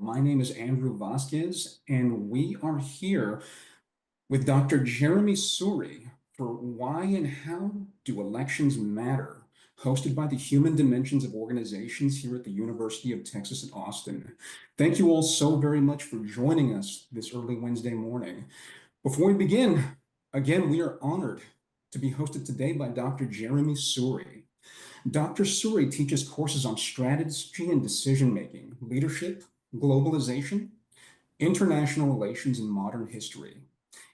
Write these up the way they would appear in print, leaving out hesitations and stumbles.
My name is Andrew Vasquez, and we are here with Dr. Jeremi Suri for Why and How Do Elections Matter, hosted by the Human Dimensions of Organizations here at the University of Texas at Austin. Thank you all so very much for joining us this early Wednesday morning. Before we begin, again, we are honored to be hosted today by Dr. Jeremi Suri. Dr. Suri teaches courses on strategy and decision making, leadership, globalization, international relations, and modern history.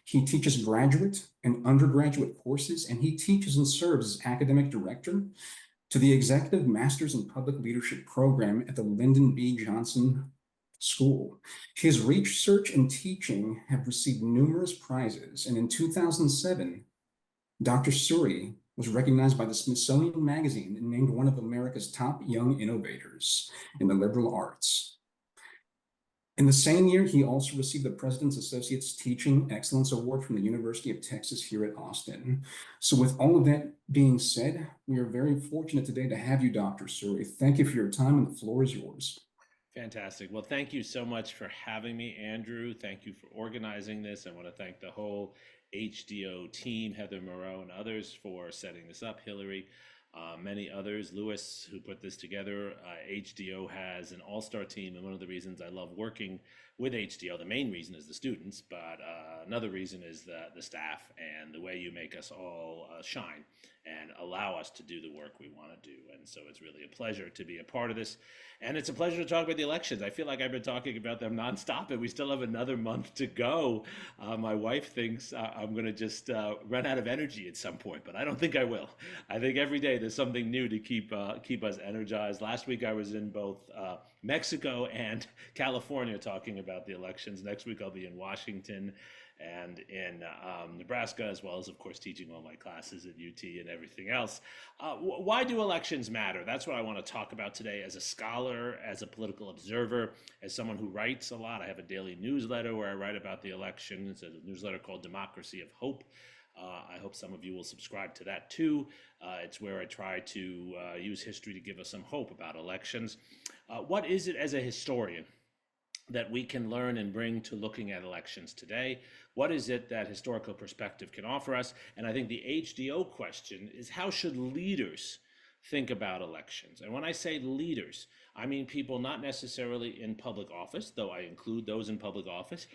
He teaches graduate and undergraduate courses, and he teaches and serves as academic director to the Executive Masters in Public Leadership program at the Lyndon B. Johnson School. His research and teaching have received numerous prizes, and in 2007, Dr. Suri was recognized by the Smithsonian Magazine and named one of America's top young innovators in the liberal arts. In the same year, he also received the President's Associate's Teaching Excellence Award from the University of Texas here at Austin. So with all of that being said, we are very fortunate today to have you, Dr. Suri. Thank you for your time, and the floor is yours. Fantastic. Well, thank you so much for having me, Andrew. Thank you for organizing this. I want to thank the whole HDO team, Heather Moreau and others for setting this up, Hillary, many others, Lewis, who put this together. HDO has an all-star team, and one of the reasons I love working with HDO, the main reason is the students, but another reason is the staff and the way you make us all shine and allow us to do the work we want to do. And so it's really a pleasure to be a part of this. And it's a pleasure to talk about the elections. I feel like I've been talking about them nonstop, and we still have another month to go. My wife thinks I'm going to just run out of energy at some point, but I don't think I will. I think every day there's something new to keep us energized. Last week I was in both Mexico and California talking about the elections. Next week I'll be in Washington and in Nebraska, as well as, of course, teaching all my classes at UT and everything else. Why do elections matter? That's what I want to talk about today as a scholar, as a political observer, as someone who writes a lot. I have a daily newsletter where I write about the election. It's a newsletter called Democracy of Hope. I hope some of you will subscribe to that too. It's where I try to use history to give us some hope about elections. What is it as a historian that we can learn and bring to looking at elections today? What is it that historical perspective can offer us? And I think the HDO question is, how should leaders think about elections? And when I say leaders, I mean people not necessarily in public office, though I include those in public office,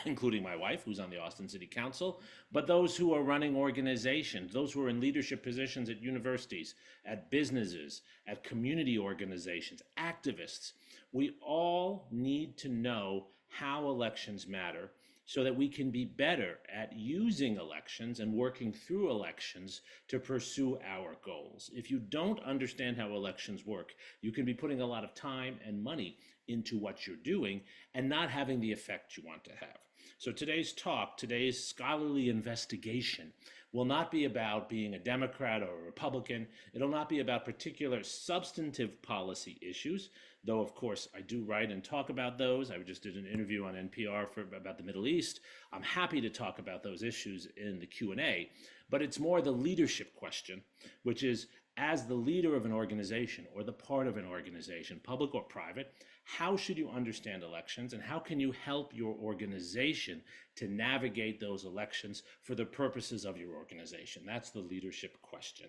including my wife, who's on the Austin City Council, but those who are running organizations, those who are in leadership positions at universities, at businesses, at community organizations, activists. We all need to know how elections matter so that we can be better at using elections and working through elections to pursue our goals. If you don't understand how elections work, you can be putting a lot of time and money into what you're doing and not having the effect you want to have. So today's talk, today's scholarly investigation, will not be about being a Democrat or a Republican. It'll not be about particular substantive policy issues, though of course I do write and talk about those. I just did an interview on NPR about the Middle East. I'm happy to talk about those issues in the Q&A, but it's more the leadership question, which is, as the leader of an organization or the part of an organization, public or private, how should you understand elections, and how can you help your organization to navigate those elections for the purposes of your organization? That's the leadership question.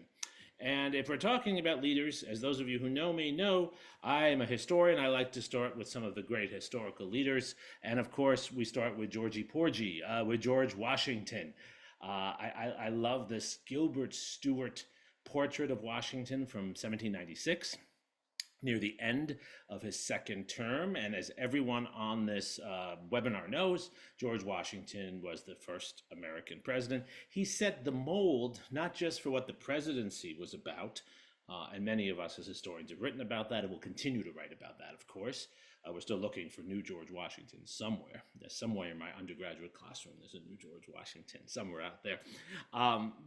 And if we're talking about leaders, as those of you who know me know, I am a historian. I like to start with some of the great historical leaders. And of course, we start with Georgie Porgy, with George Washington. I love this Gilbert Stuart portrait of Washington from 1796, near the end of his second term. And as everyone on this webinar knows, George Washington was the first American president. He set the mold, not just for what the presidency was about, and many of us as historians have written about that and will continue to write about that, of course. We're still looking for new George Washington somewhere. There's somewhere in my undergraduate classroom, there's a new George Washington somewhere out there.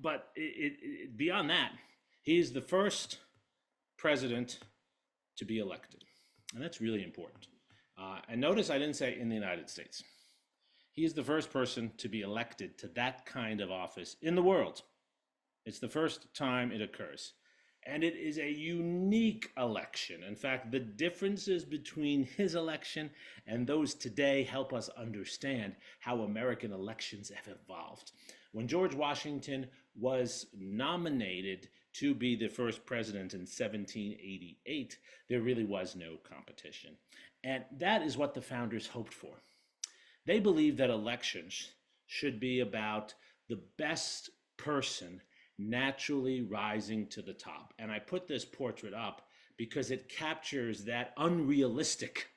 But beyond that, he's the first president to be elected. And that's really important. And notice I didn't say in the United States. He is the first person to be elected to that kind of office in the world. It's the first time it occurs. And it is a unique election. In fact, the differences between his election and those today help us understand how American elections have evolved. When George Washington was nominated to be the first president in 1788, there really was no competition. And that is what the founders hoped for. They believed that elections should be about the best person naturally rising to the top. And I put this portrait up because it captures that unrealistic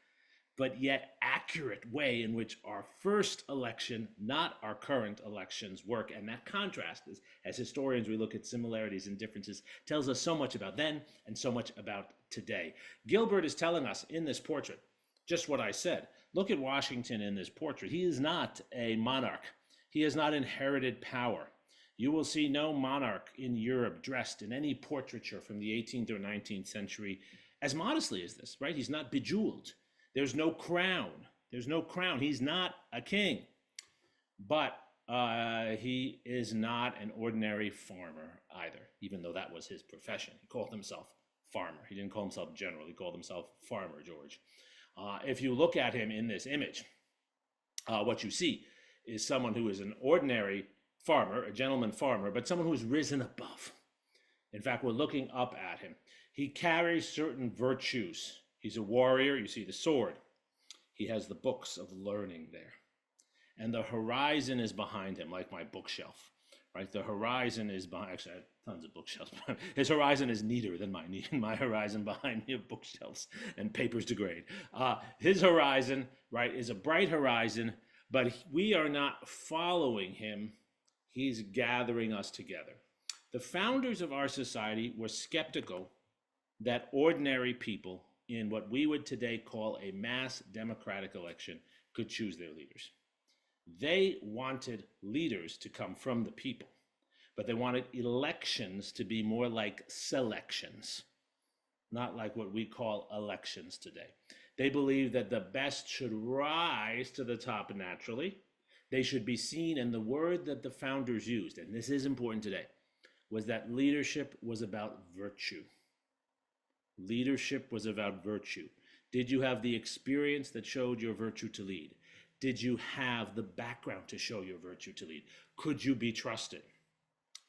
but yet accurate way in which our first election, not our current elections, work. And that contrast, as historians, we look at similarities and differences, tells us so much about then and so much about today. Gilbert is telling us in this portrait just what I said. Look at Washington in this portrait. He is not a monarch. He has not inherited power. You will see no monarch in Europe dressed in any portraiture from the 18th or 19th century as modestly as this, right? He's not bejeweled. There's no crown. There's no crown. He's not a king. But he is not an ordinary farmer either, even though that was his profession. He called himself farmer. He didn't call himself general. He called himself farmer, George. If you look at him in this image, what you see is someone who is an ordinary farmer, a gentleman farmer, but someone who's risen above. In fact, we're looking up at him. He carries certain virtues. He's a warrior. You see the sword. He has the books of learning there. And the horizon is behind him, like my bookshelf, right? The horizon is behind, actually, I have tons of bookshelves. His horizon is neater than mine. My horizon behind me of bookshelves and papers to grade. His horizon, right, is a bright horizon, but we are not following him. He's gathering us together. The founders of our society were skeptical that ordinary people in what we would today call a mass democratic election could choose their leaders. They wanted leaders to come from the people, but they wanted elections to be more like selections, not like what we call elections today. They believed that the best should rise to the top naturally. They should be seen, and the word that the founders used, and this is important today, was that leadership was about virtue. Leadership was about virtue. Did you have the experience that showed your virtue to lead? Did you have the background to show your virtue to lead? Could you be trusted?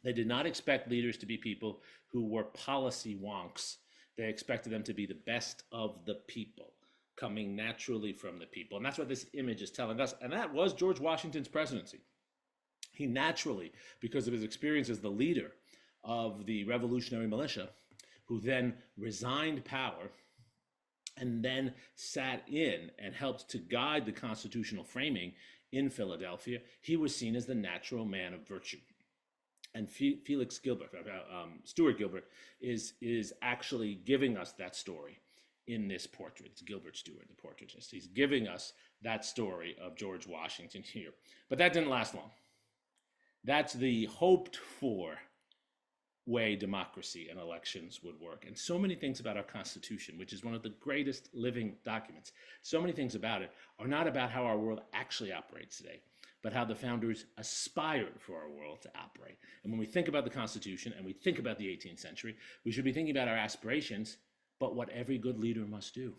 They did not expect leaders to be people who were policy wonks. They expected them to be the best of the people, coming naturally from the people. And that's what this image is telling us. And that was George Washington's presidency. He naturally, because of his experience as the leader of the revolutionary militia, who then resigned power and then sat in and helped to guide the constitutional framing in Philadelphia, he was seen as the natural man of virtue. And Stuart Gilbert is actually giving us that story in this portrait. It's Gilbert Stuart, the portraitist. He's giving us that story of George Washington here. But that didn't last long. That's the hoped for way democracy and elections would work. And so many things about our Constitution, which is one of the greatest living documents, so many things about it are not about how our world actually operates today, but how the founders aspired for our world to operate. And when we think about the Constitution and we think about the 18th century, we should be thinking about our aspirations, but what every good leader must do,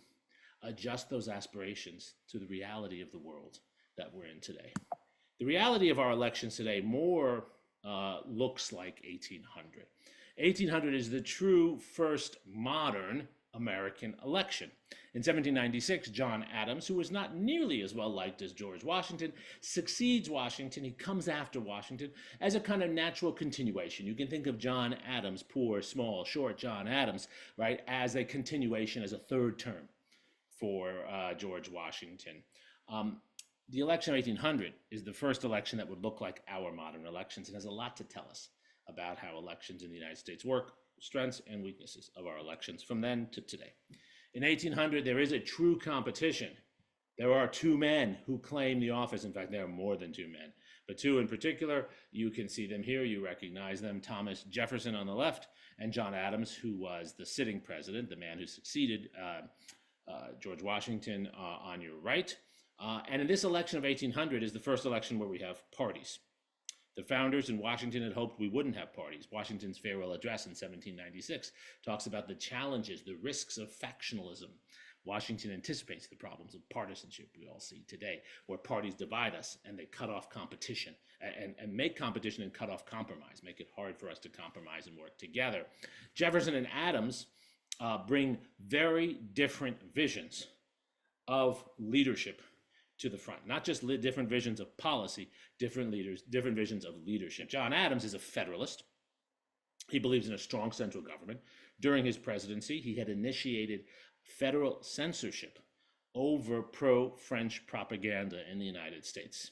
adjust those aspirations to the reality of the world that we're in today. The reality of our elections today more looks like 1800. 1800 is the true first modern American election. In 1796, John Adams, who was not nearly as well liked as George Washington, succeeds Washington. He comes after Washington as a kind of natural continuation. You can think of John Adams, poor, small, short John Adams, right, as a continuation, as a third term for George Washington. The election of 1800 is the first election that would look like our modern elections and has a lot to tell us about how elections in the United States work, strengths and weaknesses of our elections from then to today. In 1800, there is a true competition. There are two men who claim the office. In fact, there are more than two men, but two in particular. You can see them here. You recognize them: Thomas Jefferson on the left and John Adams, who was the sitting president, the man who succeeded George Washington on your right. And in this election of 1800 is the first election where we have parties. The founders in Washington had hoped we wouldn't have parties. Washington's farewell address in 1796 talks about the challenges, the risks of factionalism. Washington anticipates the problems of partisanship we all see today, where parties divide us and they cut off competition and make competition and cut off compromise, make it hard for us to compromise and work together. Jefferson and Adams bring very different visions of leadership to the front, not just different visions of policy, different visions of leadership. John Adams is a Federalist. He believes in a strong central government. During his presidency, he had initiated federal censorship over pro-French propaganda in the United States.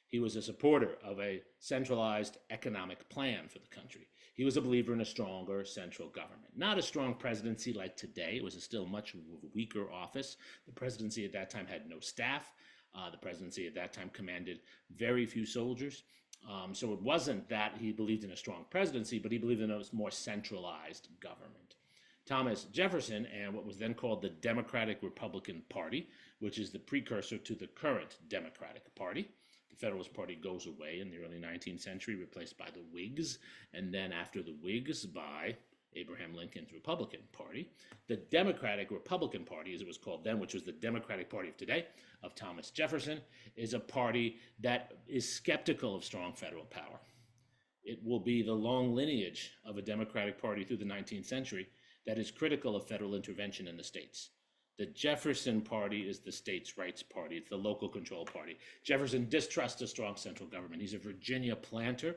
He was a supporter of a centralized economic plan for the country. He was a believer in a stronger central government. Not a strong presidency like today. It was a still much weaker office. The presidency at that time had no staff. The presidency at that time commanded very few soldiers. So it wasn't that he believed in a strong presidency, but he believed in a more centralized government. Thomas Jefferson and what was then called the Democratic Republican Party, which is the precursor to the current Democratic Party. The Federalist Party goes away in the early 19th century, replaced by the Whigs, and then after the Whigs by Abraham Lincoln's Republican Party. The Democratic Republican Party, as it was called then, which was the Democratic Party of today, of Thomas Jefferson, is a party that is skeptical of strong federal power. It will be the long lineage of a Democratic Party through the 19th century that is critical of federal intervention in the states. The Jefferson Party is the states' rights party. It's the local control party. Jefferson distrusts a strong central government. He's a Virginia planter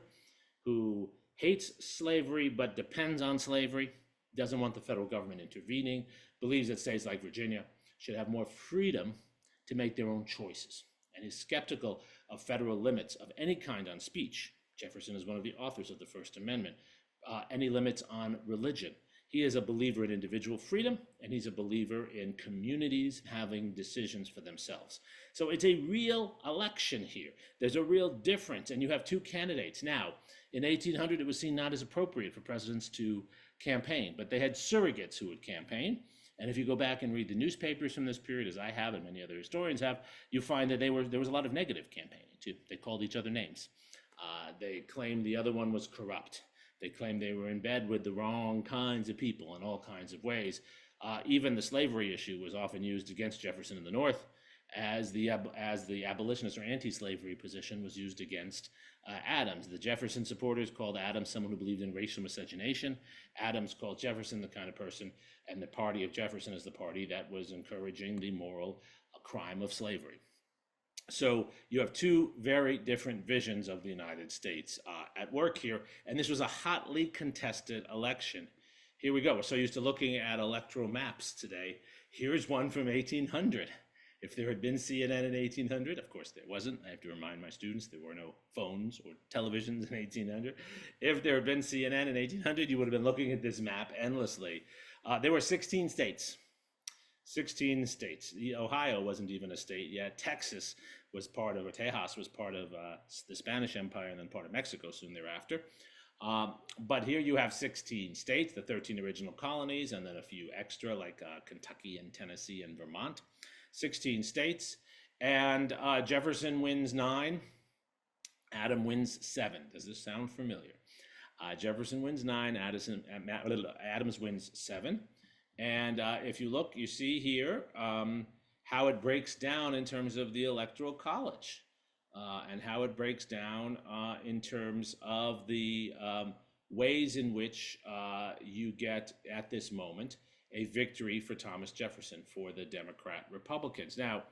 who hates slavery but depends on slavery, doesn't want the federal government intervening, believes that states like Virginia should have more freedom to make their own choices, and is skeptical of federal limits of any kind on speech. Jefferson is one of the authors of the First Amendment. Any limits on religion. He is a believer in individual freedom, and he's a believer in communities having decisions for themselves. So it's a real election here. There's a real difference, and you have two candidates. Now, in 1800, it was seen not as appropriate for presidents to campaign, but they had surrogates who would campaign. And if you go back and read the newspapers from this period, as I have and many other historians have, you find that there was a lot of negative campaigning too. They called each other names. They claimed the other one was corrupt. They claimed they were in bed with the wrong kinds of people in all kinds of ways. Even the slavery issue was often used against Jefferson in the North, as the abolitionist or anti-slavery position was used against Adams. The Jefferson supporters called Adams someone who believed in racial miscegenation. Adams called Jefferson the kind of person, and the party of Jefferson is the party that was encouraging the moral crime of slavery. So you have two very different visions of the United States at work here, and this was a hotly contested election. Here we go. We're so used to looking at electoral maps today. Here's one from 1800. If there had been CNN in 1800, of course there wasn't. I have to remind my students there were no phones or televisions in 1800. If there had been CNN in 1800, you would have been looking at this map endlessly. There were 16 states. 16 states. Ohio wasn't even a state yet. Texas was part of, or Tejas was part of the Spanish Empire and then part of Mexico soon thereafter. But here you have 16 states, the 13 original colonies, and then a few extra like Kentucky and Tennessee and Vermont. 16 states, and Jefferson wins 9, Adams wins 7. Does this sound familiar? Jefferson wins 9, Adams wins 7. And if you look, you see here how it breaks down in terms of the Electoral College and how it breaks down in terms of the ways in which you get at this moment a victory for Thomas Jefferson, for the Democrat Republicans. Now,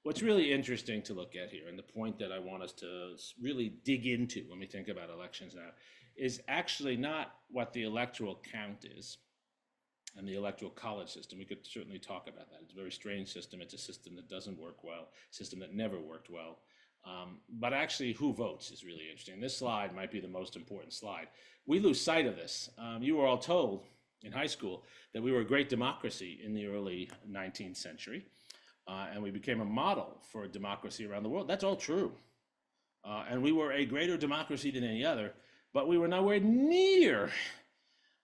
what's really interesting to look at here, and the point that I want us to really dig into when we think about elections now, is actually not what the electoral count is and the electoral college system. We could certainly talk about that. It's a very strange system. It's a system that doesn't work well, a system that never worked well. But actually, who votes is really interesting. This slide might be the most important slide. We lose sight of this. You were all told in high school that we were a great democracy in the early 19th century, and we became a model for democracy around the world. That's all true. And we were a greater democracy than any other, but we were nowhere near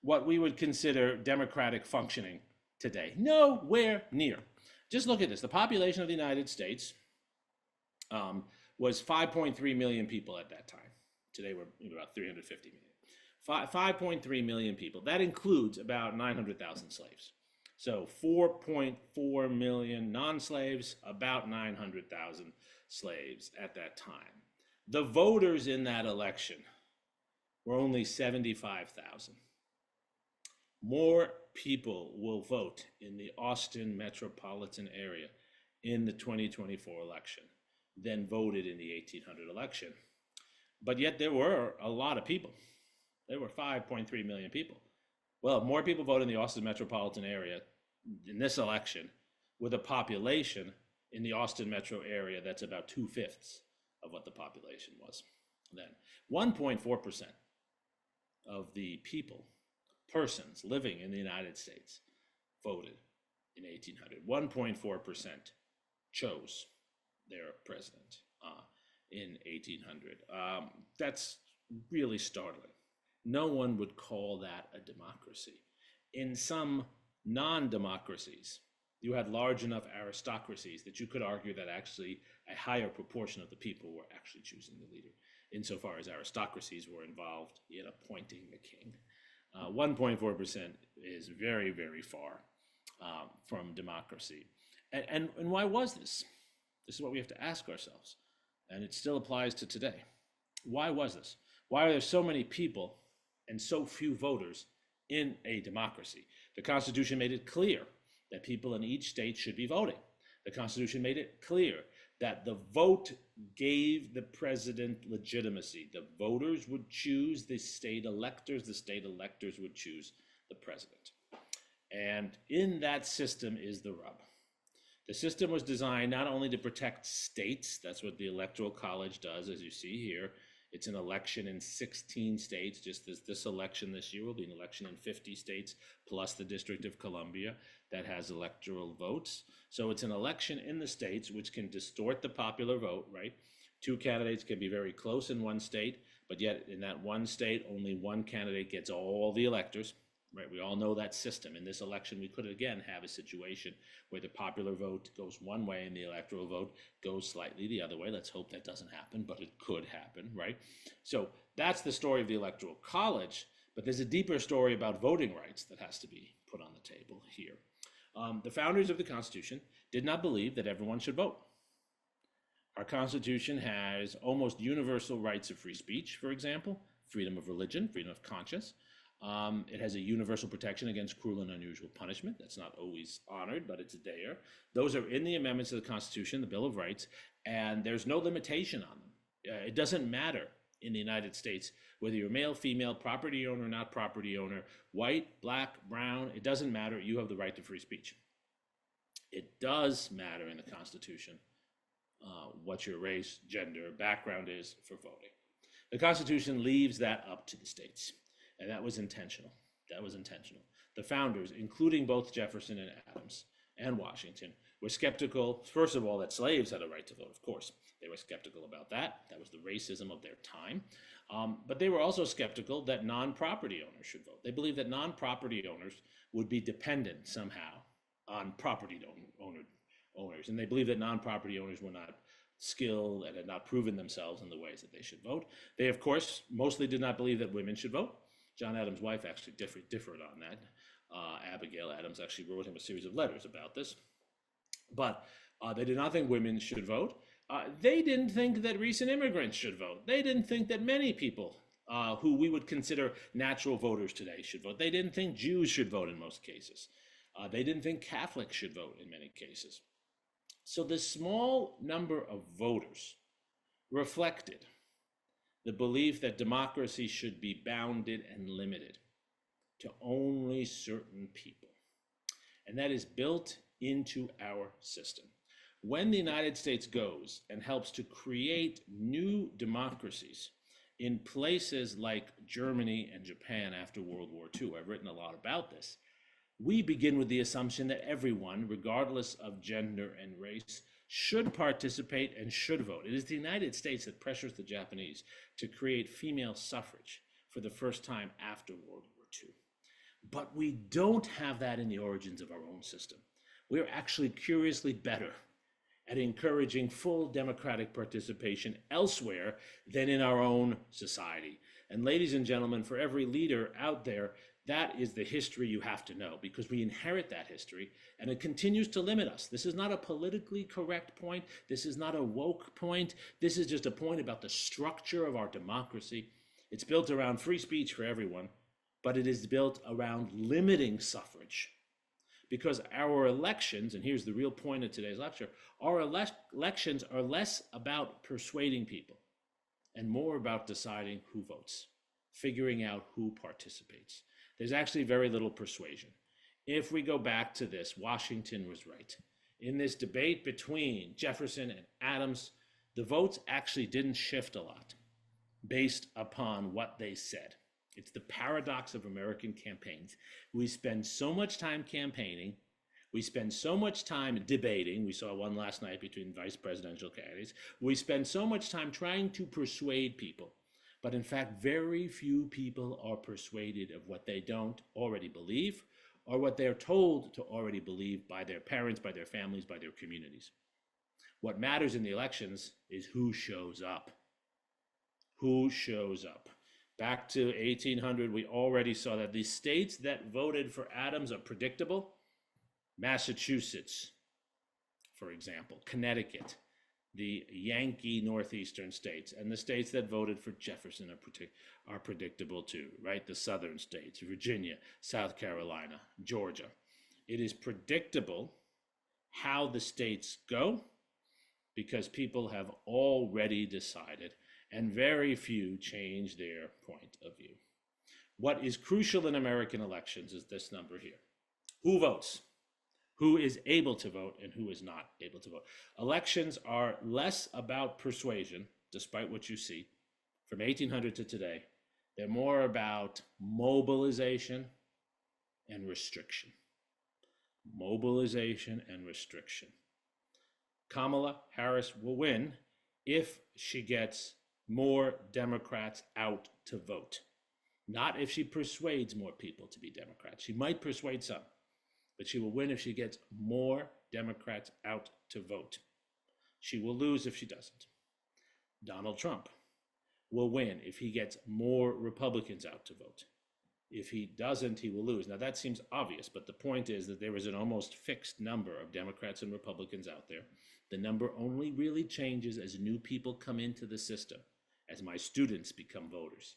what we would consider democratic functioning today. Nowhere near. Just look at this. The population of the United States was 5.3 million people at that time. Today we're about 350 million. 5.3 million people. That includes about 900,000 slaves. So 4.4 million non-slaves, about 900,000 slaves at that time. The voters in that election were only 75,000. More people will vote in the Austin metropolitan area in the 2024 election than voted in the 1800 election. But yet there were a lot of people. There were 5.3 million people. Well, more people voted in the Austin metropolitan area in this election with a population in the Austin metro area that's about 2/5 of what the population was then. 1.4% of the persons living in the United States voted in 1800. 1.4% chose their president in 1800. That's really startling. No one would call that a democracy. In some non-democracies, you had large enough aristocracies that you could argue that actually a higher proportion of the people were actually choosing the leader, insofar as aristocracies were involved in appointing the king. 1.4% is very, very far from democracy. And why was this? This is what we have to ask ourselves. And it still applies to today. Why was this? Why are there so many people and so few voters in a democracy? The Constitution made it clear that people in each state should be voting. The Constitution made it clear that the vote gave the president legitimacy. The voters would choose the state electors would choose the president. And in that system is the rub. The system was designed not only to protect states, that's what the Electoral College does, as you see here. It's an election in 16 states, just as this election this year will be an election in 50 states, plus the District of Columbia that has electoral votes. So it's an election in the states which can distort the popular vote, right? Two candidates can be very close in one state, but yet in that one state, only one candidate gets all the electors, right? We all know that system. In this election, we could again have a situation where the popular vote goes one way and the electoral vote goes slightly the other way. Let's hope that doesn't happen, but it could happen, right? So that's the story of the Electoral College, but there's a deeper story about voting rights that has to be put on the table here. The founders of the Constitution did not believe that everyone should vote. Our Constitution has almost universal rights of free speech, for example, freedom of religion, freedom of conscience. It has a universal protection against cruel and unusual punishment. That's not always honored, but it's there. Those are in the amendments of the Constitution, the Bill of Rights, and there's no limitation on them. It doesn't matter in the United States whether you're male, female, property owner, not property owner, white, black, brown, it doesn't matter. You have the right to free speech. It does matter in the Constitution what your race, gender, background is for voting. The Constitution leaves that up to the states. And that was intentional. The founders, including both Jefferson and Adams and Washington, were skeptical, first of all, that slaves had a right to vote, of course. They were skeptical about that. That was the racism of their time. But they were also skeptical that non-property owners should vote. They believed that non-property owners would be dependent somehow on property owners. And they believed that non-property owners were not skilled and had not proven themselves in the ways that they should vote. They, of course, mostly did not believe that women should vote. John Adams' wife actually differed on that. Abigail Adams actually wrote him a series of letters about this. But they did not think women should vote. They didn't think that recent immigrants should vote. They didn't think that many people who we would consider natural voters today should vote. They didn't think Jews should vote in most cases. They didn't think Catholics should vote in many cases. So the small number of voters reflected the belief that democracy should be bounded and limited to only certain people. And that is built into our system. When the United States goes and helps to create new democracies in places like Germany and Japan after World War II, I've written a lot about this, we begin with the assumption that everyone, regardless of gender and race, should participate and should vote. It is the United States that pressures the Japanese to create female suffrage for the first time after World War II. But we don't have that in the origins of our own system. We're actually curiously better at encouraging full democratic participation elsewhere than in our own society. And ladies and gentlemen, for every leader out there, that is the history you have to know, because we inherit that history and it continues to limit us. This is not a politically correct point. This is not a woke point. This is just a point about the structure of our democracy. It's built around free speech for everyone, but it is built around limiting suffrage. Because our elections, and here's the real point of today's lecture, our elections are less about persuading people and more about deciding who votes, figuring out who participates. There's actually very little persuasion. If we go back to this, Washington was right. In this debate between Jefferson and Adams, the votes actually didn't shift a lot based upon what they said. It's the paradox of American campaigns. We spend so much time campaigning. We spend so much time debating. We saw one last night between vice presidential candidates. We spend so much time trying to persuade people. But in fact, very few people are persuaded of what they don't already believe or what they're told to already believe by their parents, by their families, by their communities. What matters in the elections is who shows up. Who shows up? Back to 1800, we already saw that the states that voted for Adams are predictable. Massachusetts, for example, Connecticut, the Yankee northeastern states, and the states that voted for Jefferson are predictable too, right? The southern states, Virginia, South Carolina, Georgia. It is predictable how the states go because people have already decided, and very few change their point of view. What is crucial in American elections is this number here. Who votes? Who is able to vote and who is not able to vote? Elections are less about persuasion, despite what you see, from 1800 to today. They're more about mobilization and restriction. Mobilization and restriction. Kamala Harris will win if she gets more Democrats out to vote. Not if she persuades more people to be Democrats. She might persuade some, but she will win if she gets more Democrats out to vote. She will lose if she doesn't. Donald Trump will win if he gets more Republicans out to vote. If he doesn't, he will lose. Now that seems obvious, but the point is that there is an almost fixed number of Democrats and Republicans out there. The number only really changes as new people come into the system, as my students become voters,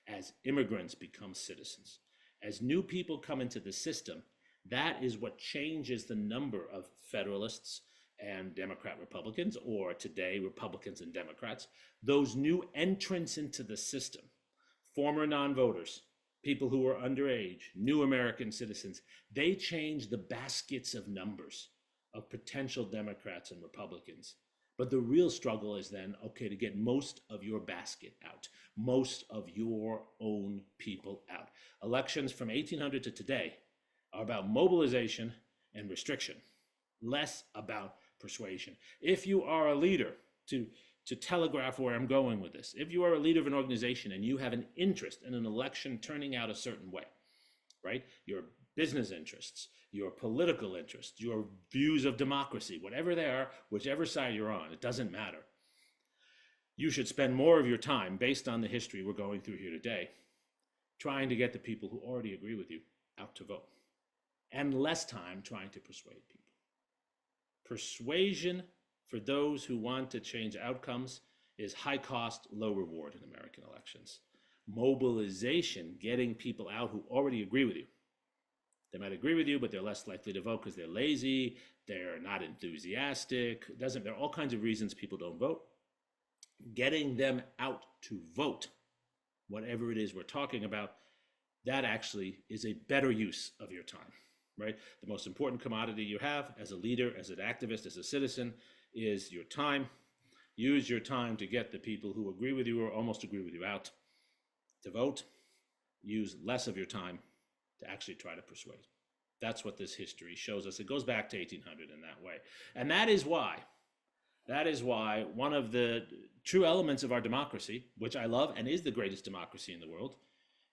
as immigrants become citizens. As new people come into the system, that is what changes the number of Federalists and Democrat Republicans, or today Republicans and Democrats. Those new entrants into the system, former non-voters, people who are underage, new American citizens, they change the baskets of numbers of potential Democrats and Republicans. But the real struggle is then, okay, to get most of your basket out, most of your own people out. Elections from 1800 to today are about mobilization and restriction, less about persuasion. If you are a leader, to telegraph where I'm going with this, if you are a leader of an organization and you have an interest in an election turning out a certain way, right? Your business interests, your political interests, your views of democracy, whatever they are, whichever side you're on, it doesn't matter. You should spend more of your time, based on the history we're going through here today, trying to get the people who already agree with you out to vote, and less time trying to persuade people. Persuasion for those who want to change outcomes is high cost, low reward in American elections. Mobilization, getting people out who already agree with you. They might agree with you, but they're less likely to vote because they're lazy, they're not enthusiastic. There are all kinds of reasons people don't vote. Getting them out to vote, whatever it is we're talking about, that actually is a better use of your time, right? The most important commodity you have as a leader, as an activist, as a citizen, is your time. Use your time to get the people who agree with you or almost agree with you out to vote. Use less of your time to actually try to persuade. That's what this history shows us. It goes back to 1800 in that way. And that is why one of the true elements of our democracy, which I love and is the greatest democracy in the world,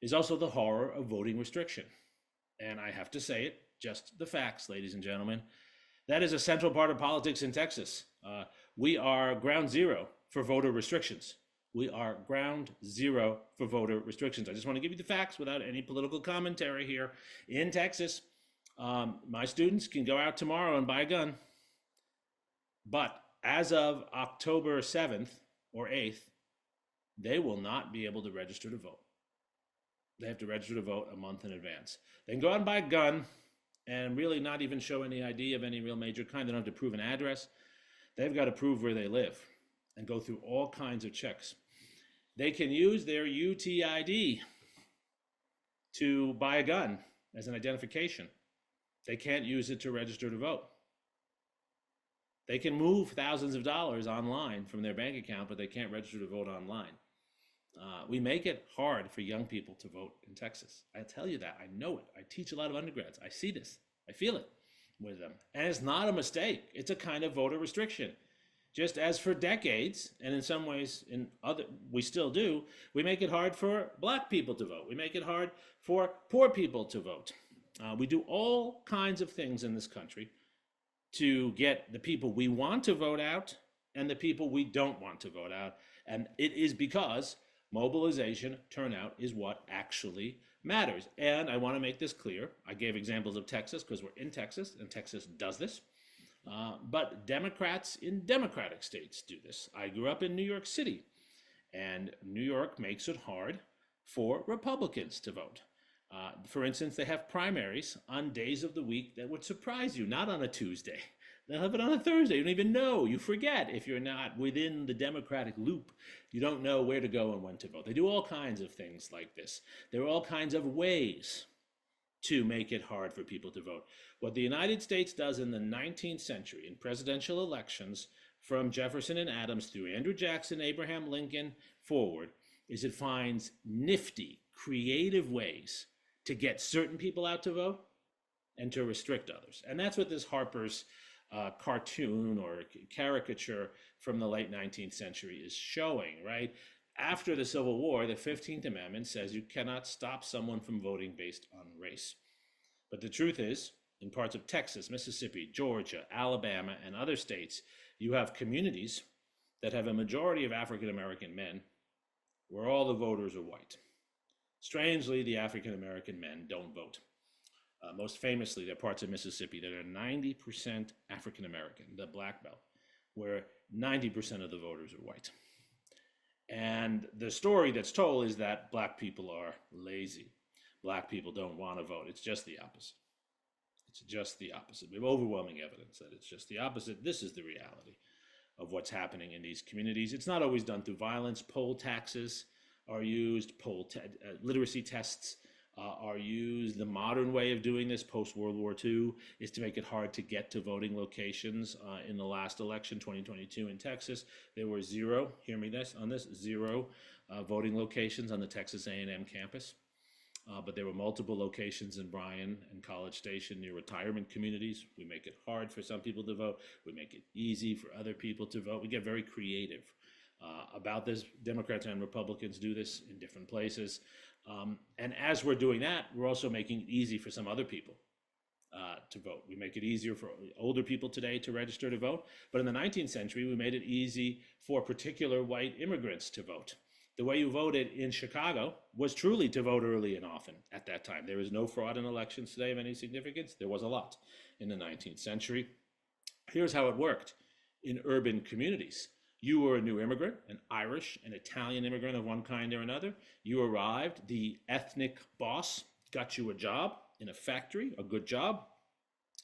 is also the horror of voting restriction. And I have to say it, just the facts, ladies and gentlemen. That is a central part of politics in Texas. Uh, we are ground zero for voter restrictions. We are ground zero for voter restrictions. I just want to give you the facts without any political commentary here. In Texas, my students can go out tomorrow and buy a gun, but as of October 7th or 8th, they will not be able to register to vote. They have to register to vote a month in advance. They can go out and buy a gun and really not even show any ID of any real major kind. They don't have to prove an address. They've got to prove where they live and go through all kinds of checks. They can use their UTID to buy a gun as an identification. They can't use it to register to vote. They can move thousands of dollars online from their bank account, but they can't register to vote online. We make it hard for young people to vote in Texas. I tell you that. I know it. I teach a lot of undergrads. I see this. I feel it with them. And it's not a mistake. It's a kind of voter restriction. Just as for decades, and in some ways we still do, we make it hard for Black people to vote. We make it hard for poor people to vote. We do all kinds of things in this country to get the people we want to vote out and the people we don't want to vote out. And it is because mobilization, turnout is what actually matters. And I want to make this clear. I gave examples of Texas because we're in Texas and Texas does this. But Democrats in Democratic states do this. I grew up in New York City, and New York makes it hard for Republicans to vote. For instance, they have primaries on days of the week that would surprise you, not on a Tuesday. They'll have it on a Thursday. You don't even know. You forget if you're not within the Democratic loop. You don't know where to go and when to vote. They do all kinds of things like this. There are all kinds of ways to make it hard for people to vote. What the United States does in the 19th century in presidential elections, from Jefferson and Adams through Andrew Jackson, Abraham Lincoln forward, is it finds nifty, creative ways to get certain people out to vote and to restrict others. And that's what this Harper's cartoon or caricature from the late 19th century is showing, right? After the Civil War, the 15th Amendment says you cannot stop someone from voting based on race. But the truth is, in parts of Texas, Mississippi, Georgia, Alabama, and other states, you have communities that have a majority of African American men where all the voters are white. Strangely, the African American men don't vote. Most famously, there are parts of Mississippi that are 90% African American, the Black Belt, where 90% of the voters are white. And the story that's told is that Black people are lazy. Black people don't want to vote. It's just the opposite. It's just the opposite. We have overwhelming evidence that it's just the opposite. This is the reality of what's happening in these communities. It's not always done through violence. Poll taxes are used, literacy tests are used. The modern way of doing this post-World War II is to make it hard to get to voting locations. In the last election, 2022 in Texas, there were zero, hear me on this, zero voting locations on the Texas A&M campus. But there were multiple locations in Bryan and College Station near retirement communities. We make it hard for some people to vote. We make it easy for other people to vote. We get very creative about this. Democrats and Republicans do this in different places. And as we're doing that, we're also making it easy for some other people to vote. We make it easier for older people today to register to vote. But in the 19th century, we made it easy for particular white immigrants to vote. The way you voted in Chicago was truly to vote early and often at that time. There is no fraud in elections today of any significance. There was a lot in the 19th century. Here's how it worked in urban communities. You were a new immigrant, an Irish, an Italian immigrant of one kind or another. You arrived, the ethnic boss got you a job in a factory, a good job.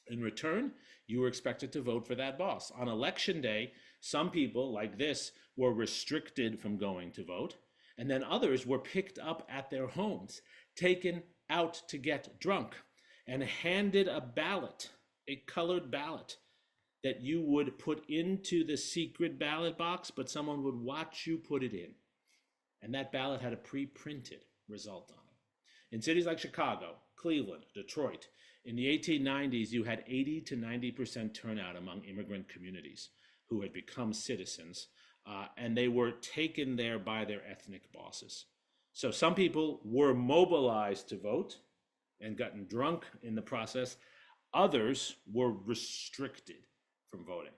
In return, you were expected to vote for that boss. On election day, some people like this were restricted from going to vote, and then others were picked up at their homes, taken out to get drunk, and handed a ballot, a colored ballot, that you would put into the secret ballot box, but someone would watch you put it in. And that ballot had a pre-printed result on it. In cities like Chicago, Cleveland, Detroit, in the 1890s, you had 80 to 90% turnout among immigrant communities who had become citizens, and they were taken there by their ethnic bosses. So some people were mobilized to vote and gotten drunk in the process. Others were restricted from voting.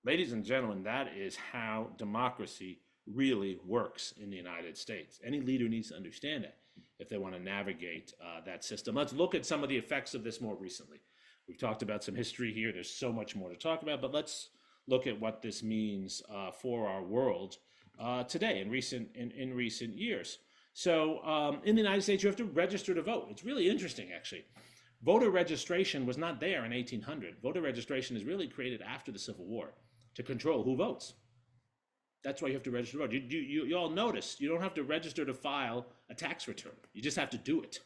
Ladies and gentlemen, that is how democracy really works in the United States. Any leader needs to understand that if they want to navigate that system. Let's look at some of the effects of this more recently. We've talked about some history here. There's so much more to talk about, but let's look at what this means for our world today in recent years. So in the United States, you have to register to vote. It's really interesting, actually. Voter registration was not there in 1800. Voter registration is really created after the Civil War to control who votes. That's why you have to register to vote. You all notice you don't have to register to file a tax return. You just have to do it.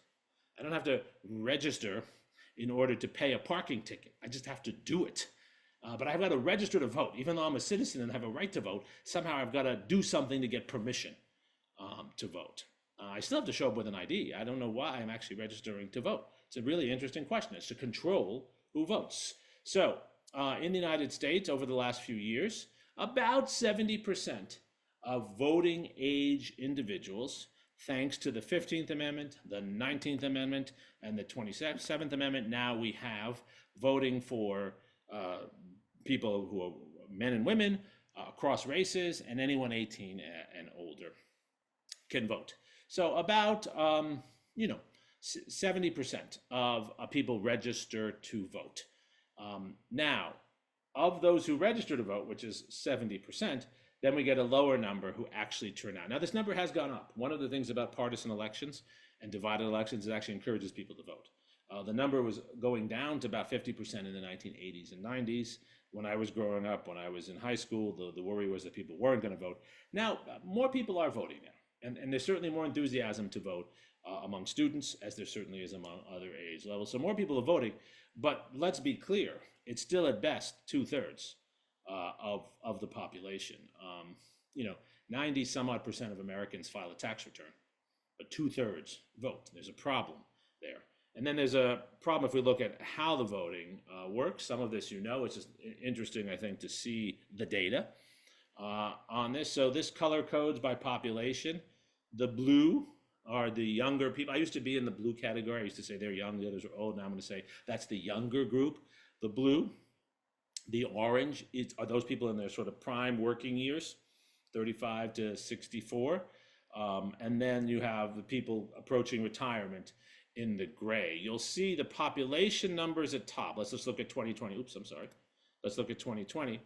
I don't have to register in order to pay a parking ticket. I just have to do it. But I've got to register to vote. Even though I'm a citizen and have a right to vote, somehow I've got to do something to get permission to vote. I still have to show up with an ID. I don't know why I'm actually registering to vote. It's a really interesting question. It's to control who votes. So in the United States, over the last few years, about 70% of voting age individuals, thanks to the 15th Amendment, the 19th Amendment, and the 27th Amendment, now we have voting for people who are men and women, across races, and anyone 18 and older can vote. So about 70% of people register to vote. Now, of those who register to vote, which is 70%, then we get a lower number who actually turn out. Now, this number has gone up. One of the things about partisan elections and divided elections, it actually encourages people to vote. The number was going down to about 50% in the 1980s and 90s. When I was growing up, when I was in high school, the worry was that people weren't going to vote. Now, more people are voting now. And there's certainly more enthusiasm to vote among students, as there certainly is among other age levels. So more people are voting, but let's be clear, it's still at best 2/3 of the population. 90 some odd percent of Americans file a tax return, but 2/3 vote. There's a problem there. And then there's a problem if we look at how the voting works. Some of this, it's just interesting, I think, to see the data on this. So this color codes by population. The blue are the younger people. I used to be in the blue category. I used to say they're young, the others are old. Now I'm going to say that's the younger group. The blue, the orange are those people in their sort of prime working years, 35 to 64. And then you have the people approaching retirement in the gray. You'll see the population numbers at top. Let's just look at 2020. Oops, I'm sorry. Let's look at 2020.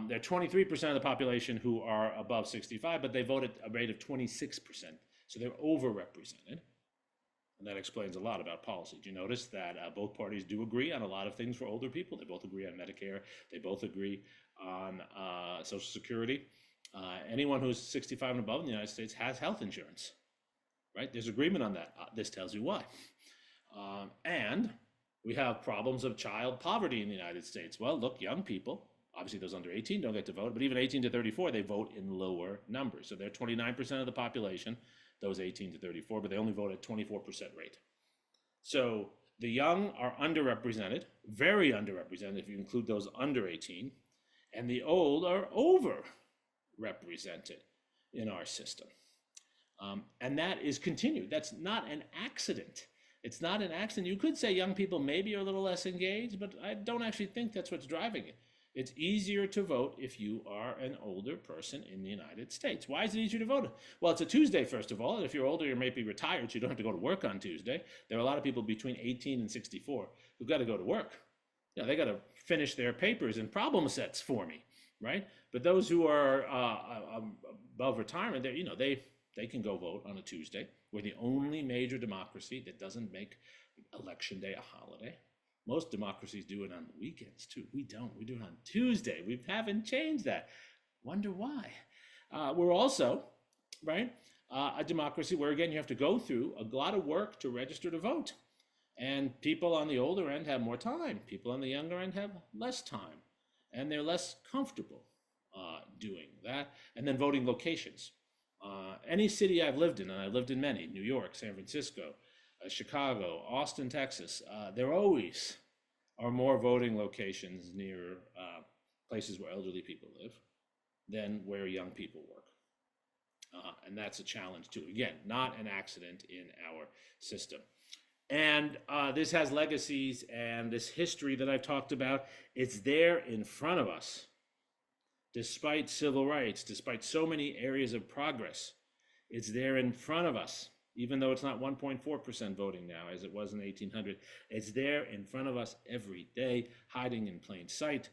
There are 23% of the population who are above 65, but they vote at a rate of 26%. So they're overrepresented. And that explains a lot about policy. Do you notice that both parties do agree on a lot of things for older people? They both agree on Medicare. They both agree on Social Security. Anyone who's 65 and above in the United States has health insurance, right? There's agreement on that. This tells you why. And we have problems of child poverty in the United States. Well, look, young people, obviously those under 18 don't get to vote, but even 18 to 34, they vote in lower numbers. So they're 29% of the population, those 18 to 34, but they only vote at 24% rate. So the young are underrepresented, very underrepresented if you include those under 18, and the old are overrepresented in our system. And that is continued. That's not an accident. It's not an accident. You could say young people maybe are a little less engaged, but I don't actually think that's what's driving it. It's easier to vote if you are an older person in the United States. Why is it easier to vote? Well, it's a Tuesday, first of all. And if you're older, you might be retired, so you don't have to go to work on Tuesday. There are a lot of people between 18 and 64 who've got to go to work. They got to finish their papers and problem sets for me, right? But those who are above retirement, they can go vote on a Tuesday. We're the only major democracy that doesn't make Election Day a holiday. Most democracies do it on the weekends too. We don't. We do it on Tuesday. We haven't changed that. Wonder why. We're also, right, a democracy where, again, you have to go through a lot of work to register to vote. And people on the older end have more time. People on the younger end have less time. And they're less comfortable doing that. And then voting locations. Any city I've lived in, and I've lived in many, New York, San Francisco, Chicago, Austin, Texas, there always are more voting locations near places where elderly people live than where young people work. And that's a challenge too. Again, not an accident in our system. And this has legacies, and this history that I've talked about, it's there in front of us. despite civil rights, despite so many areas of progress. It's there in front of us, even though it's not 1.4% voting now, as it was in 1800. It's there in front of us every day, hiding in plain sight.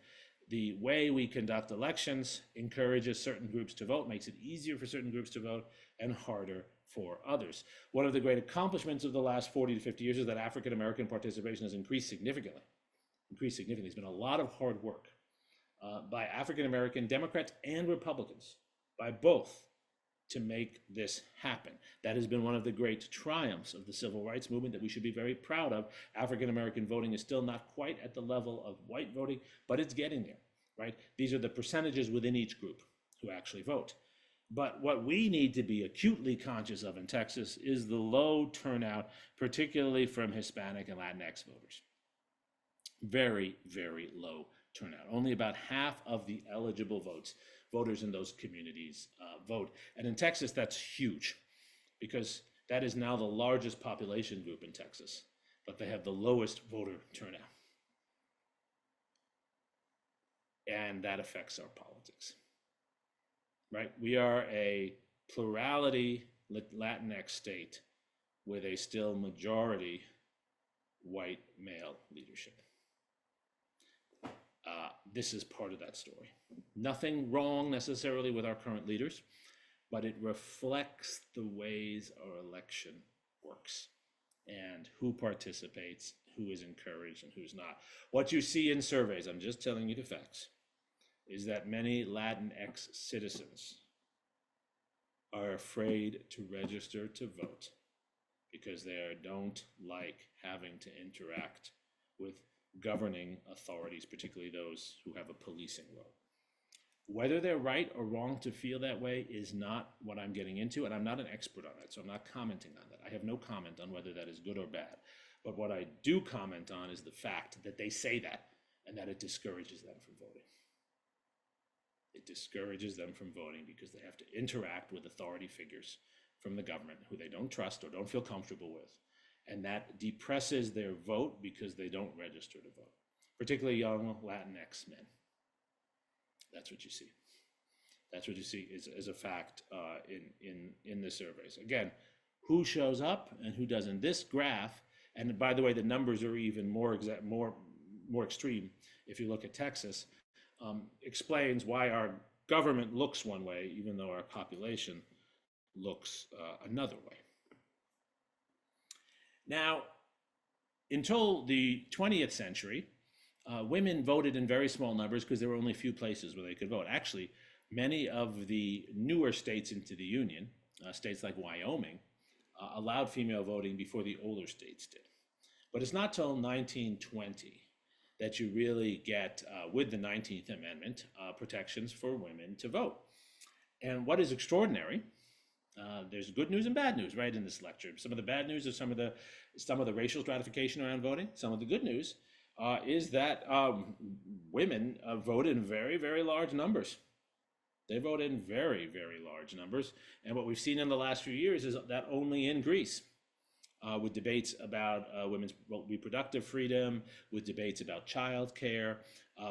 The way we conduct elections encourages certain groups to vote, makes it easier for certain groups to vote, and harder for others. One of the great accomplishments of the last 40 to 50 years is that African American participation has increased significantly. It's been a lot of hard work by African American Democrats and Republicans, by both, to make this happen. That has been one of the great triumphs of the civil rights movement that we should be very proud of. African American voting is still not quite at the level of white voting, but it's getting there, right? These are the percentages within each group who actually vote. But what we need to be acutely conscious of in Texas is the low turnout, particularly from Hispanic and Latinx voters. Very, very low turnout. Only about half of the eligible voters in those communities vote. And in Texas, that's huge, because that is now the largest population group in Texas, but they have the lowest voter turnout. And that affects our politics, right? We are a plurality Latinx state with a still majority white male leadership. This is part of that story. Nothing wrong necessarily with our current leaders, but it reflects the ways our election works and who participates, who is encouraged, and who's not. What you see in surveys, I'm just telling you the facts, is that many Latinx citizens are afraid to register to vote because they don't like having to interact with governing authorities, particularly those who have a policing role. Whether they're right or wrong to feel that way is not what I'm getting into, and I'm not an expert on it, so I'm not commenting on that. I have no comment on whether that is good or bad. But what I do comment on is the fact that they say that, and that it discourages them from voting. It discourages them from voting because they have to interact with authority figures from the government who they don't trust or don't feel comfortable with. And that depresses their vote because they don't register to vote, particularly young Latinx men. That's what you see. That's what you see is a fact in the surveys. Again, who shows up and who doesn't. This graph, and by the way, the numbers are even more extreme if you look at Texas, explains why our government looks one way, even though our population looks another way. Now, until the 20th century, women voted in very small numbers because there were only a few places where they could vote. Actually, many of the newer states into the Union, states like Wyoming, allowed female voting before the older states did. But it's not till 1920 that you really get, with the 19th Amendment, protections for women to vote. And what is extraordinary, there's good news and bad news, right, in this lecture. Some of the bad news is some of the racial stratification around voting. Some of the good news is that women vote in very, very large numbers. They vote in very, very large numbers. And what we've seen in the last few years is that only increase, with debates about women's reproductive freedom, with debates about childcare.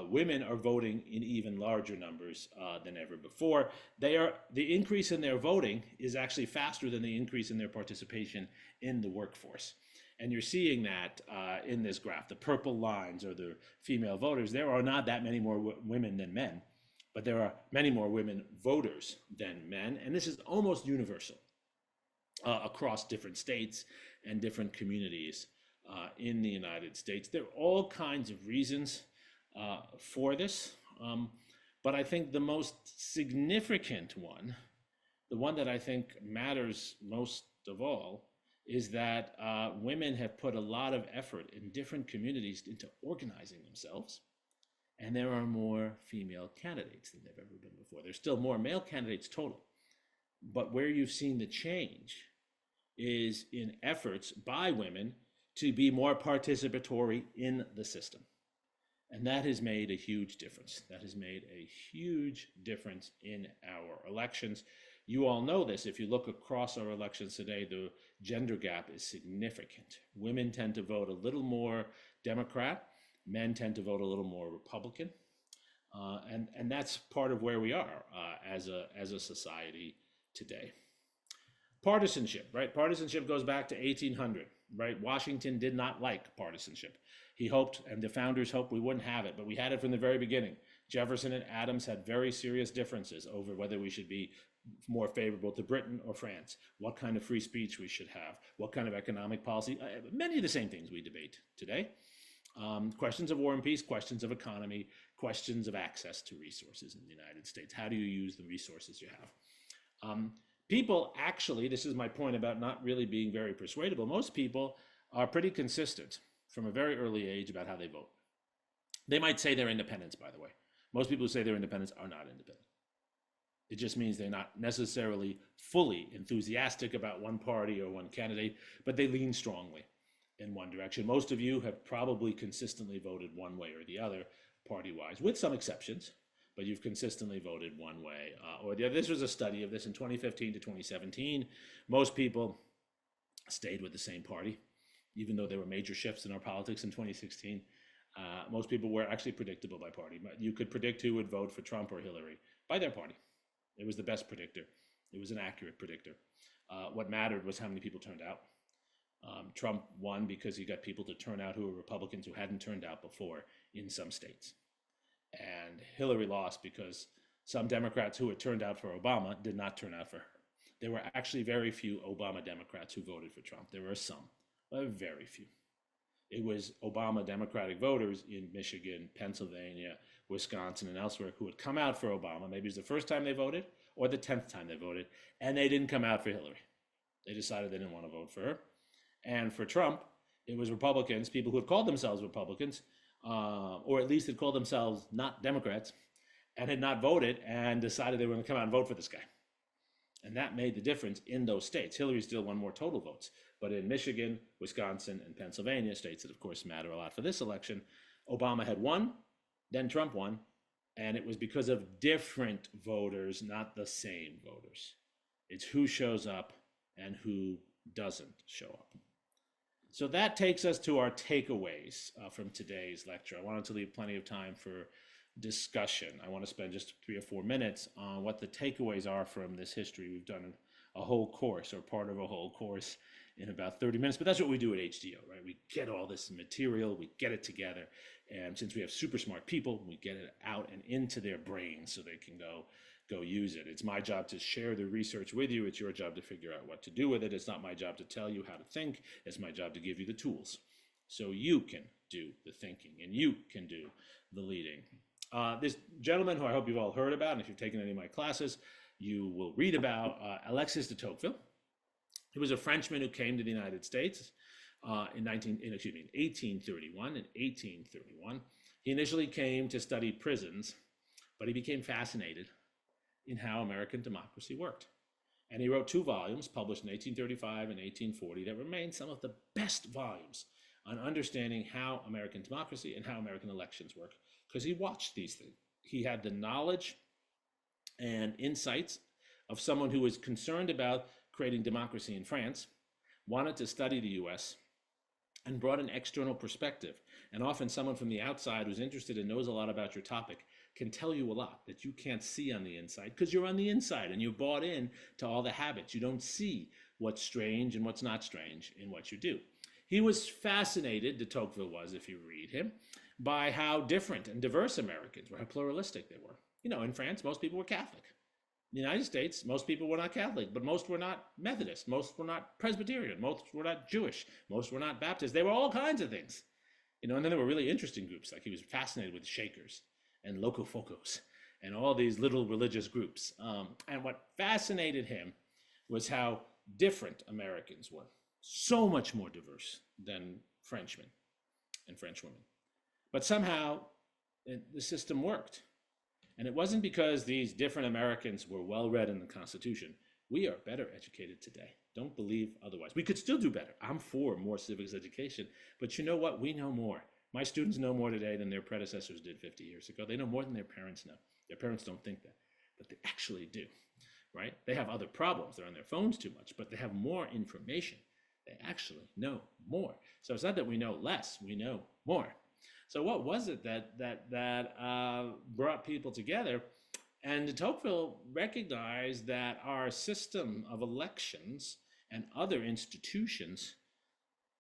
Women are voting in even larger numbers than ever before. The increase in their voting is actually faster than the increase in their participation in the workforce. And you're seeing that in this graph. The purple lines are the female voters. There are not that many more women than men, but there are many more women voters than men. And this is almost universal across different states and different communities in the United States. There are all kinds of reasons for this, but I think the most significant one, the one that I think matters most of all, is that women have put a lot of effort in different communities into organizing themselves, and there are more female candidates than there have ever been before. There's still more male candidates total, but where you've seen the change is in efforts by women to be more participatory in the system. And that has made a huge difference. That has made a huge difference in our elections. You all know this. If you look across our elections today, the gender gap is significant. Women tend to vote a little more Democrat. Men tend to vote a little more Republican. And that's part of where we are as a society today. Partisanship, right? Partisanship goes back to 1800, right? Washington did not like partisanship. He hoped, and the founders hoped we wouldn't have it, but we had it from the very beginning. Jefferson and Adams had very serious differences over whether we should be more favorable to Britain or France, what kind of free speech we should have, what kind of economic policy, many of the same things we debate today. Questions of war and peace, questions of economy, questions of access to resources in the United States. How do you use the resources you have? People actually, this is my point about not really being very persuadable, most people are pretty consistent from a very early age about how they vote. They might say they're independents, by the way. Most people who say they're independents are not independent. It just means they're not necessarily fully enthusiastic about one party or one candidate, but they lean strongly in one direction. Most of you have probably consistently voted one way or the other, party-wise, with some exceptions, but you've consistently voted one way or the other. This was a study of this in 2015 to 2017. Most people stayed with the same party, even though there were major shifts in our politics in 2016. Most people were actually predictable by party. You could predict who would vote for Trump or Hillary by their party. It was the best predictor. It was an accurate predictor. What mattered was how many people turned out. Trump won because he got people to turn out who were Republicans who hadn't turned out before in some states. And Hillary lost because some Democrats who had turned out for Obama did not turn out for her. There were actually very few Obama Democrats who voted for Trump. There were some, but very few. It was Obama Democratic voters in Michigan, Pennsylvania, Wisconsin, and elsewhere who had come out for Obama. Maybe it was the first time they voted or the 10th time they voted, and they didn't come out for Hillary. They decided they didn't want to vote for her. And for Trump, it was Republicans, people who had called themselves Republicans, or at least had called themselves not Democrats, and had not voted and decided they were going to come out and vote for this guy. And that made the difference in those states. Hillary still won more total votes, but in Michigan, Wisconsin, and Pennsylvania, states that of course matter a lot for this election, Obama had won, then Trump won, and it was because of different voters, not the same voters. It's who shows up and who doesn't show up. So that takes us to our takeaways from today's lecture. I wanted to leave plenty of time for discussion. I want to spend just 3 or 4 minutes on what the takeaways are from this history. We've done a whole course or part of a whole course in about 30 minutes, but that's what we do at HDO, right? We get all this material, we get it together, and since we have super smart people, we get it out and into their brains so they can go use it. It's my job to share the research with you. It's your job to figure out what to do with it. It's not my job to tell you how to think. It's my job to give you the tools so you can do the thinking and you can do the leading. This gentleman who I hope you've all heard about, and if you've taken any of my classes, you will read about Alexis de Tocqueville. He was a Frenchman who came to the United States in 1831. In 1831, he initially came to study prisons, but he became fascinated in how American democracy worked. And he wrote 2 volumes published in 1835 and 1840 that remain some of the best volumes on understanding how American democracy and how American elections work, because he watched these things. He had the knowledge and insights of someone who was concerned about creating democracy in France, wanted to study the US, and brought an external perspective. And often someone from the outside who's interested and knows a lot about your topic can tell you a lot that you can't see on the inside because you're on the inside and you're bought in to all the habits. You don't see what's strange and what's not strange in what you do. He was fascinated, de Tocqueville was, if you read him, by how different and diverse Americans were, how pluralistic they were. You know, in France, most people were Catholic. In the United States, most people were not Catholic, but most were not Methodist, most were not Presbyterian, most were not Jewish, most were not Baptist. They were all kinds of things. You know, and then there were really interesting groups, like he was fascinated with Shakers and Locofocos and all these little religious groups. And what fascinated him was how different Americans were, so much more diverse than Frenchmen and Frenchwomen. But somehow the system worked. And it wasn't because these different Americans were well read in the Constitution. We are better educated today. Don't believe otherwise. We could still do better. I'm for more civics education, but you know what? We know more. My students know more today than their predecessors did 50 years ago. They know more than their parents know. Their parents don't think that, but they actually do, right? They have other problems. They're on their phones too much, but they have more information. They actually know more. So it's not that we know less, we know more. So what was it that brought people together? And de Tocqueville recognized that our system of elections and other institutions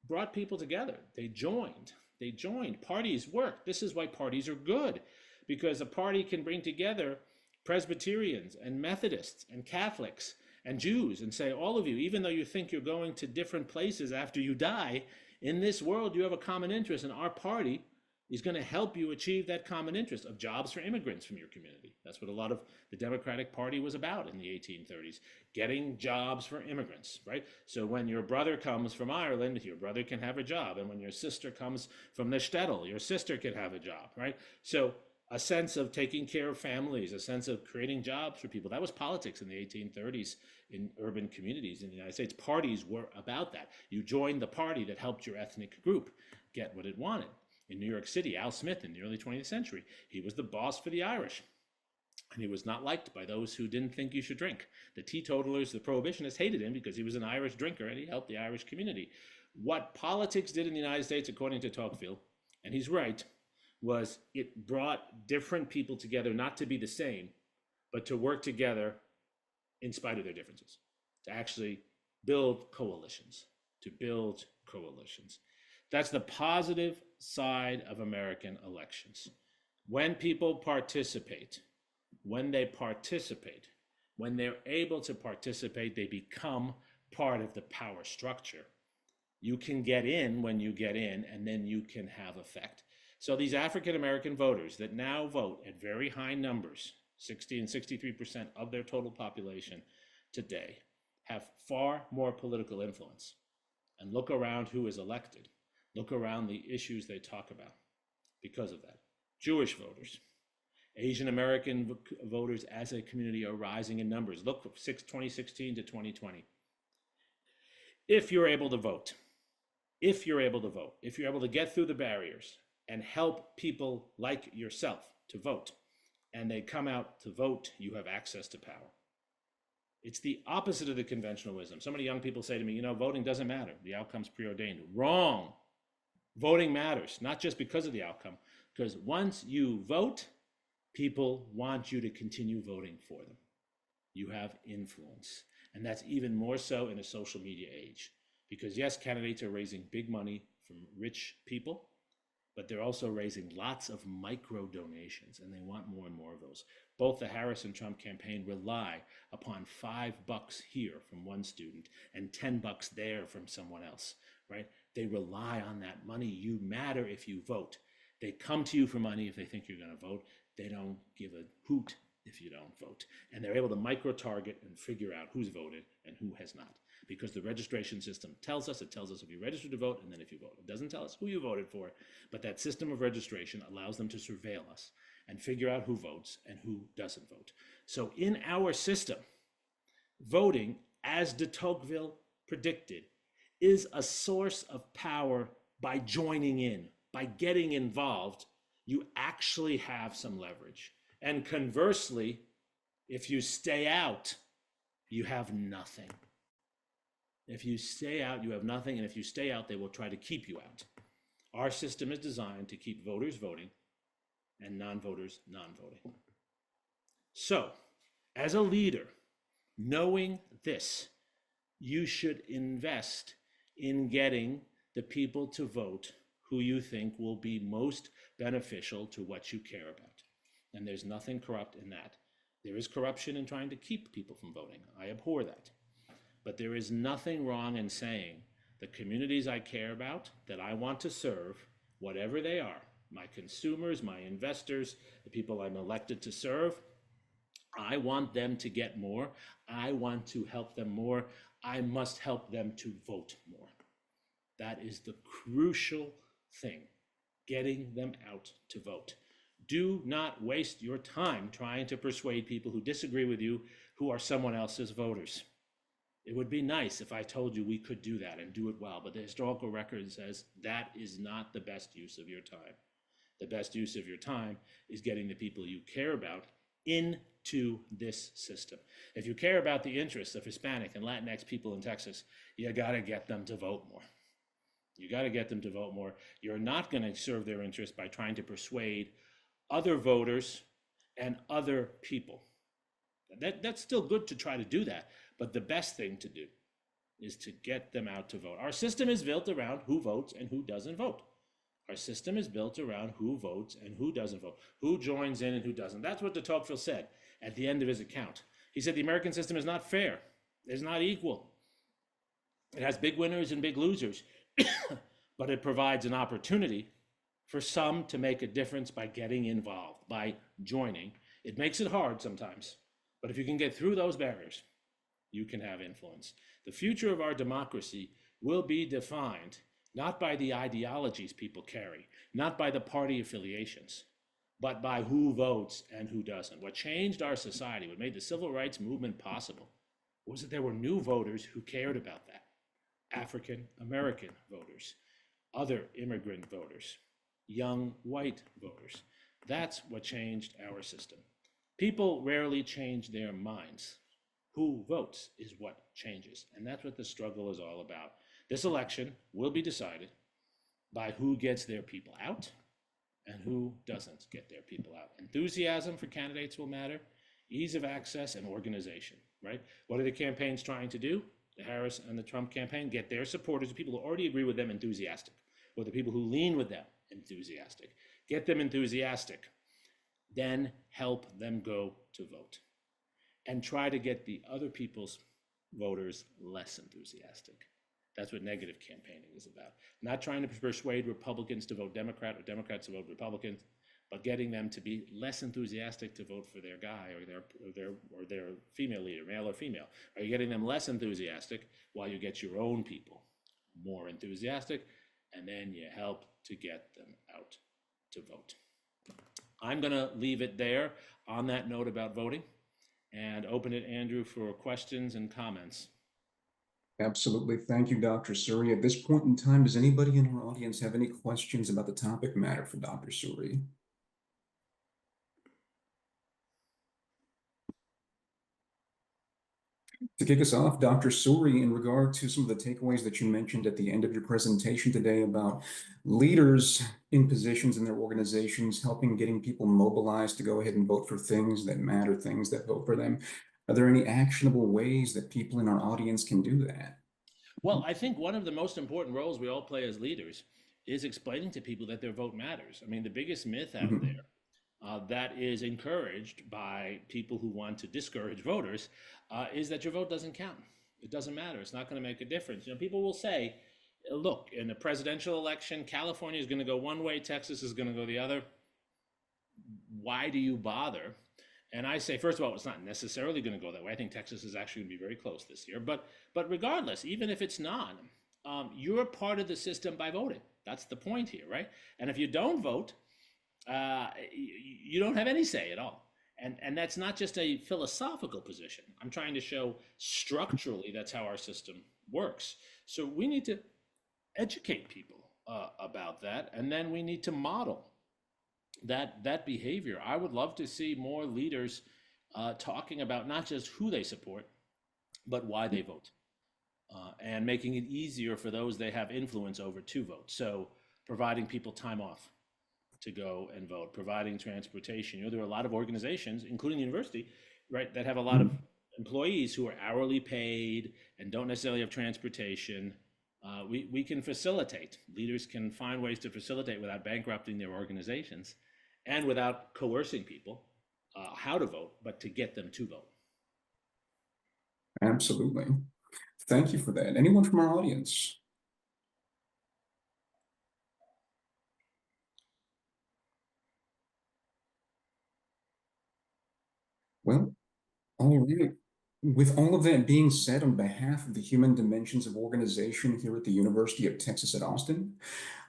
brought people together. They joined. They joined. Parties work. This is why parties are good, because a party can bring together Presbyterians and Methodists and Catholics and Jews and say, all of you, even though you think you're going to different places after you die, in this world you have a common interest, and our party is going to help you achieve that common interest of jobs for immigrants from your community. That's what a lot of the Democratic Party was about in the 1830s, getting jobs for immigrants, right? So when your brother comes from Ireland, your brother can have a job. And when your sister comes from the shtetl, your sister can have a job, right? So a sense of taking care of families, a sense of creating jobs for people. That was politics in the 1830s in urban communities in the United States. Parties were about that. You joined the party that helped your ethnic group get what it wanted. In New York City, Al Smith in the early 20th century, he was the boss for the Irish. And he was not liked by those who didn't think you should drink. The teetotalers, the prohibitionists hated him because he was an Irish drinker and he helped the Irish community. What politics did in the United States, according to Tocqueville, and he's right, was it brought different people together, not to be the same, but to work together in spite of their differences, to actually build coalitions, That's the positive side of American elections. When people participate, when they're able to participate, they become part of the power structure. You can get in when you get in, and then you can have effect. So these African American voters that now vote at very high numbers, 60 and 63% of their total population today, have far more political influence. And look around who is elected. Look around the issues they talk about because of that. Jewish voters, Asian American voters as a community are rising in numbers. Look from 2016 to 2020. If you're able to vote, if you're able to get through the barriers and help people like yourself to vote, and they come out to vote, you have access to power. It's the opposite of the conventional wisdom. So many young people say to me, voting doesn't matter. The outcome's preordained. Wrong. Voting matters, not just because of the outcome, because once you vote, people want you to continue voting for them. You have influence. And that's even more so in a social media age. Because yes, candidates are raising big money from rich people, but they're also raising lots of micro donations, and they want more and more of those. Both the Harris and Trump campaign rely upon $5 here from one student and $10 there from someone else, right? They rely on that money. You matter if you vote. They come to you for money if they think you're going to vote. They don't give a hoot if you don't vote. And they're able to micro-target and figure out who's voted and who has not. Because the registration system tells us if you register to vote and then if you vote. It doesn't tell us who you voted for, but that system of registration allows them to surveil us and figure out who votes and who doesn't vote. So in our system, voting, as de Tocqueville predicted, is a source of power. By joining in, by getting involved, you actually have some leverage. And conversely, if you stay out, you have nothing. If you stay out, you have nothing. And if you stay out, they will try to keep you out. Our system is designed to keep voters voting and non-voters non-voting. So, as a leader, knowing this, you should invest in getting the people to vote who you think will be most beneficial to what you care about. And there's nothing corrupt in that. There is corruption in trying to keep people from voting. I abhor that. But there is nothing wrong in saying the communities I care about, that I want to serve, whatever they are, my consumers, my investors, the people I'm elected to serve, I want them to get more. I want to help them more. I must help them to vote more. That is the crucial thing, getting them out to vote. Do not waste your time trying to persuade people who disagree with you, who are someone else's voters. It would be nice if I told you we could do that and do it well, but the historical record says that is not the best use of your time. The best use of your time is getting the people you care about into this system. If you care about the interests of Hispanic and Latinx people in Texas, you got to get them to vote more. You got to get them to vote more. You're not going to serve their interest by trying to persuade other voters and other people. That's still good to try to do that, but the best thing to do is to get them out to vote. Our system is built around who votes and who doesn't vote. Our system is built around who votes and who doesn't vote, who joins in and who doesn't. That's what de Tocqueville said at the end of his account. He said the American system is not fair, it's not equal. It has big winners and big losers, but it provides an opportunity for some to make a difference by getting involved, by joining. It makes it hard sometimes, but if you can get through those barriers, you can have influence. The future of our democracy will be defined not by the ideologies people carry, not by the party affiliations, but by who votes and who doesn't. What changed our society, what made the civil rights movement possible, was that there were new voters who cared about that. African American voters, other immigrant voters, young white voters. That's what changed our system. People rarely change their minds. Who votes is what changes. And that's what the struggle is all about. This election will be decided by who gets their people out and who doesn't get their people out. Enthusiasm for candidates will matter, ease of access, and organization, right? What are the campaigns trying to do? The Harris and the Trump campaign, get their supporters, the people who already agree with them, enthusiastic, or the people who lean with them, enthusiastic. Get them enthusiastic, then help them go to vote. And try to get the other people's voters less enthusiastic. That's what negative campaigning is about. Not trying to persuade Republicans to vote Democrat or Democrats to vote Republican, but getting them to be less enthusiastic to vote for their guy or their female leader, male or female. Are you getting them less enthusiastic while you get your own people more enthusiastic, and then you help to get them out to vote. I'm going to leave it there on that note about voting and open it, Andrew, for questions and comments. Absolutely. Thank you, Dr. Suri. At this point in time, does anybody in our audience have any questions about the topic matter for Dr. Suri? To kick us off, Dr. Suri, in regard to some of the takeaways that you mentioned at the end of your presentation today about leaders in positions in their organizations, helping getting people mobilized to go ahead and vote for things that matter, things that vote for them. Are there any actionable ways that people in our audience can do that? Well, I think one of the most important roles we all play as leaders is explaining to people that their vote matters. I mean, the biggest myth out there that is encouraged by people who want to discourage voters is that your vote doesn't count. It doesn't matter. It's not going to make a difference. You know, people will say, look, in a presidential election, California is going to go one way, Texas is going to go the other. Why do you bother? And I say, first of all, it's not necessarily going to go that way. I think Texas is actually going to be very close this year. But regardless, even if it's not, you're part of the system by voting. That's the point here, right? And if you don't vote, you don't have any say at all. And that's not just a philosophical position. I'm trying to show structurally that's how our system works. So we need to educate people about that, and then we need to model that behavior. I would love to see more leaders talking about not just who they support, but why they vote, and making it easier for those they have influence over to vote. So providing people time off to go and vote, providing transportation. You know, there are a lot of organizations, including the university, right, that have a lot of employees who are hourly paid and don't necessarily have transportation. We can facilitate. Leaders can find ways to facilitate without bankrupting their organizations and without coercing people how to vote, but to get them to vote. Absolutely. Thank you for that. Anyone from our audience? Well, all right. With all of that being said, on behalf of the Human Dimensions of Organization here at the University of Texas at Austin,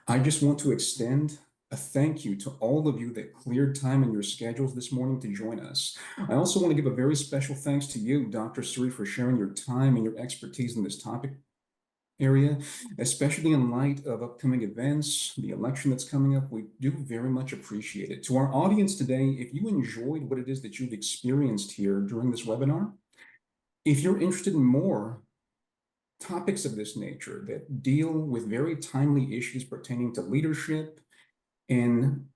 I just want to extend a thank you to all of you that cleared time in your schedules this morning to join us. I also want to give a very special thanks to you, Dr. Suri, for sharing your time and your expertise in this topic area, especially in light of upcoming events, the election that's coming up. We do very much appreciate it. To our audience today, if you enjoyed what it is that you've experienced here during this webinar, if you're interested in more topics of this nature that deal with very timely issues pertaining to leadership and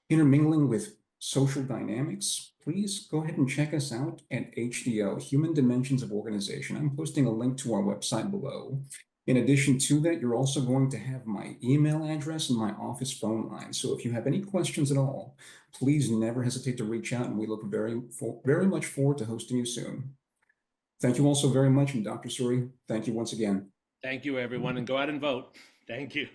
intermingling with social dynamics, please go ahead and check us out at HDO, Human Dimensions of Organization. I'm posting a link to our website below. In addition to that, you're also going to have my email address and my office phone line. So if you have any questions at all, please never hesitate to reach out, and we look very much forward to hosting you soon. Thank you all so very much, and Dr. Suri, thank you once again. Thank you, everyone, and go out and vote. Thank you.